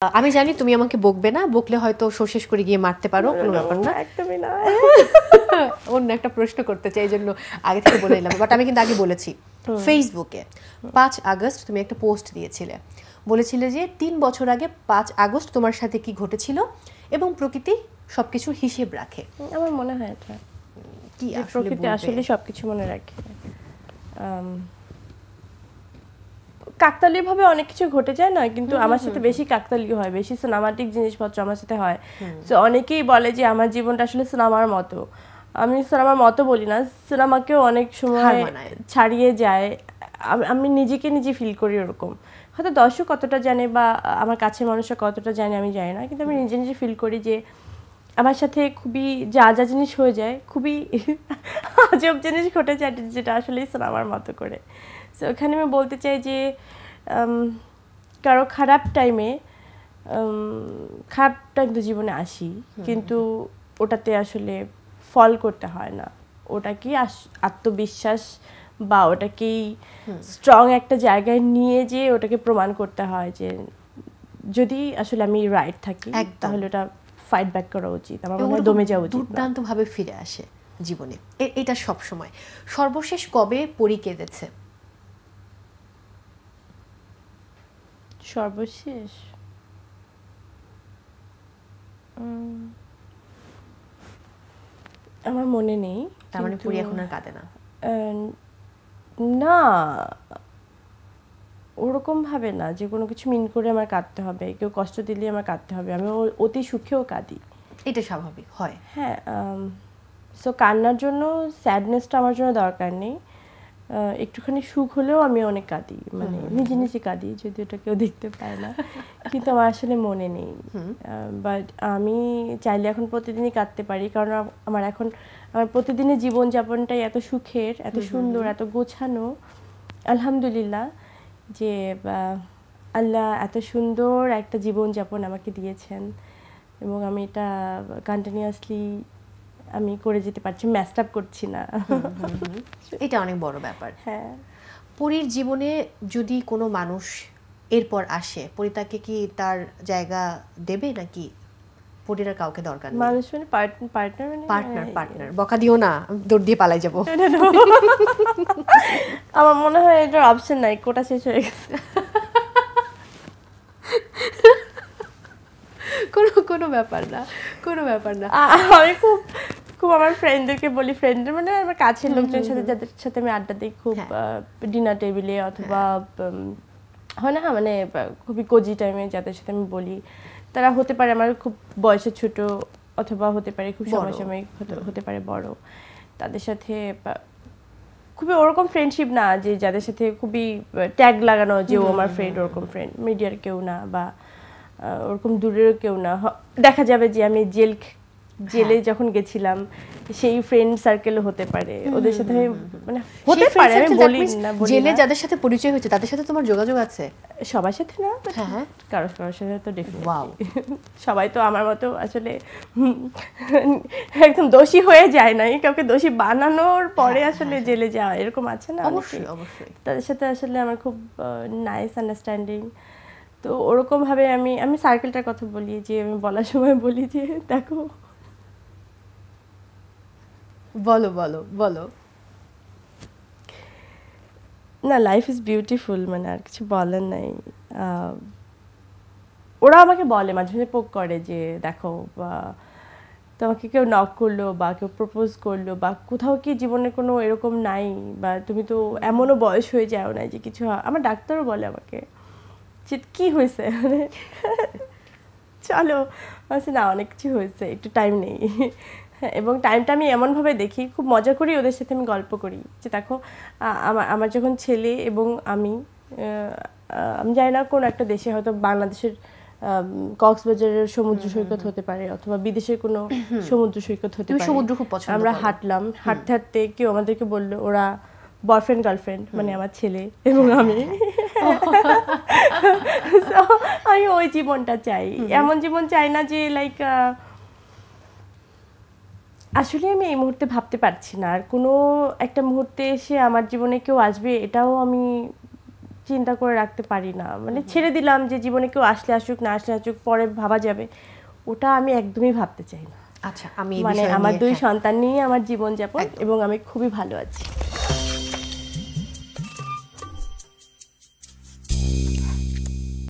আমি জানি তুমি আমাকে বকবে না, বকলে হয়তো শেষ করে গিয়ে মারতে পারো, কোনো ব্যাপার না। একদমই না। অন্য একটা প্রশ্ন করতে চাই, এই জন্য আগে থেকে বলে নিলাম। বাট আমি কিন্তু আগে বলেছি, ফেসবুকে 5 আগস্ট তুমি একটা পোস্ট দিয়েছিলে, বলেছিলে যে 3 বছর আগে 5 আগস্ট তোমার সাথে কি ঘটেছিল এবং প্রকৃতি সবকিছুর হিসেব রাখে। আমার মনে হয় এটা কি প্রকৃতি আসলে সবকিছু মনে রাখে। কাকতালীয় ভাবে অনেক কিছু ঘটে যায় না, কিন্তু আমার সাথে বেশি কাকতালীয় হয়, বেশি সিনেমাটিক জিনিসপত্র আমার সাথে হয়। তো অনেকেই বলে যে আমার জীবনটা আসলে সিনেমার মতো। আমি সিনেমার মতো বলি না, সিনেমাকেও অনেক সময় ছাড়িয়ে যায়। আমি নিজেকে নিজে ফিল করি ওরকম। হয়তো দর্শক কতটা জানে বা আমার কাছের মানুষরা কতটা জানে আমি জানি না, কিন্তু আমি নিজে নিজে ফিল করি যে আমার সাথে খুবই যা যা জিনিস হয়ে যায়, খুবই আজব জিনিস ঘটে যায় যেটা আসলে সিনেমার মতো করে। সো ওখানে আমি বলতে চাই যে কারো খারাপ টাইম তো জীবনে আসি, কিন্তু ওটাতে আসলে ফল করতে হয় না। ওটা কি আত্মবিশ্বাস বা ওটাকেই স্ট্রং একটা জায়গায় নিয়ে যে ওটাকে প্রমাণ করতে হয় যে যদি আসলে আমি রাইট থাকি তাহলে ওটা ফাইট ব্যাক করা উচিত, আমার মনে হয় দমে যাওয়া উচিত। দুর্দান্তভাবে ফিরে আসে জীবনে, এটা সব সময়। সর্বশেষ কবে পরি কেঁদেছে? সর্বশেষ আমার মনে নেই। তার মানে পরি এখন আর কাঁদে না? না, ওরকম ভাবে না যে কোনো কিছু মিন করে আমার কাঁদতে হবে, কেউ কষ্ট দিলে আমার কাঁদতে হবে। আমি অতি সুখেও কাঁদি, এটা স্বাভাবিক হয়। হ্যাঁ। সো কান্নার জন্য স্যাডনেসটা আমার জন্য দরকার নেই। একটুখানি সুখ হলেও আমি অনেক কাঁদি, মানে নিজে নিজে কাঁদি, যদি ওটা কেউ দেখতে পায় না, কিন্তু আমার আসলে মনে নেই। বাট আমি চাইলে এখন প্রতিদিনই কাঁদতে পারি, কারণ আমার প্রতিদিনের জীবনযাপনটাই এত সুখের, এত সুন্দর, এত গোছানো, আলহামদুলিল্লাহ, যে আল্লাহ এত সুন্দর একটা জীবনযাপন আমাকে দিয়েছেন এবং আমি এটা কন্টিনিউয়াসলি আমি করে যেতে পারছি, ম্যাস্ট আপ করছি না। এটা অনেক বড় ব্যাপার। হ্যাঁ, পরির জীবনে যদি কোনো মানুষ এরপর আসে, পরি তাকে কি তার জায়গা দেবে, নাকি পরির আর কাউকে দরকার নেই? মানুষ মানে পার্টনার বকা দিও না, দৌড় দিয়ে পালাই যাবো। আমার মনে হয় এটার অপশন নাই, কোটা শেষ হয়ে গেছে। কোনো ব্যাপার না, কোনো ব্যাপার না। আমি খুব আমার ফ্রেন্ডদেরকে বলি, ফ্রেন্ডদের মানে আমার কাছের লোকজনের সাথে, যাদের সাথে আমি আড্ডা দিই খুব, ডিনার টেবিলে অথবা হয় না, মানে খুবই কোজি টাইমে যাদের সাথে আমি বলি, তারা হতে পারে আমার খুব বয়সে ছোট, অথবা হতে পারে খুব সমসাময়িক, হতে পারে বড়। তাদের সাথে খুবই ওরকম ফ্রেন্ডশিপ না যে যাদের সাথে খুবই ট্যাগ লাগানো যে ও আমার ফ্রেন্ড, ওরকম ফ্রেন্ড মিডিয়ার কেউ না, বা ওরকম দূরের কেউ না। দেখা যাবে যে আমি জেলে যখন গেছিলাম সেই ফ্রেন্ড সার্কেলও হতে পারে, ওদের সাথে মানে হতে পারে, আমি বলি না। জেলে যাদের সাথে পরিচয় হয়েছে তাদের সাথে তোমার যোগাযোগ আছে? সবার সাথে না, হ্যাঁ, কারোর সাথে তো ডেফিনেটলি। সবাই তো আমার মতো আসলে একদম দোষী হয়ে যায় নাই, কাউকে দোষী বানানোর পরে আসলে জেলে যাওয়া, এরকম আছে না? অবশ্যই অবশ্যই। তাদের সাথে আসলে আমার খুব নাইস আন্ডারস্ট্যান্ডিং। তো ওরকম ভাবে আমি সার্কেলটার কথা বলি, যে আমি বলার সময় বলি যে দেখো, বলো বলো বলো। না, লাইফ ইজ বিউটিফুল, মানে আর কিছু বলার নাই। ওরা আমাকে বলে, মাঝে মাঝে পোক করে যে দেখো, তোমাকে কেউ নক করলো বা কেউ প্রপোজ করলো, বা কোথাও কি জীবনে কোনো এরকম নাই, বা তুমি তো এমনও বয়স হয়ে যাও না যে কিছু। আমার ডাক্তারও বলে আমাকে যে কি হয়েছে, মানে চলো, বলছি না অনেক কিছু হয়েছে, একটু টাইম নেই। এবং টাইমটা আমি এমনভাবে দেখি, খুব মজা করি ওদের সাথে, আমি গল্প করি যে দেখো, আমার যখন ছেলে এবং আমি জানি না কোন একটা দেশে, হয়তো বাংলাদেশের কক্সবাজারের সমুদ্র সৈকত হতে পারে, অথবা বিদেশের কোনো সমুদ্র সৈকত হতে পারে, সমুদ্র খুব পছন্দ আমরা হাঁটলাম, হাঁটতে হাঁটতে কেউ আমাদেরকে বললো ওরা বয়ফ্রেন্ড গার্লফ্রেন্ড, মানে আমার ছেলে এবং আমি। আমি ওই জীবনটা চাই, এমন জীবন চাই না যে লাইক আসলে আমি এই মুহূর্তে ভাবতে পারছি না আর কোনো একটা মুহূর্তে এসে আমার জীবনে কেউ আসবে, এটাও আমি চিন্তা করে রাখতে পারি না, মানে ছেড়ে দিলাম যে জীবনে কেউ আসলে আসুক না আসলে আসুক পরে ভাবা যাবে, ওটা আমি একদমই ভাবতে চাই না। আচ্ছা, আমি মানে আমার 2 সন্তান নিয়ে আমার জীবন যাপন এবং আমি খুবই ভালো আছি।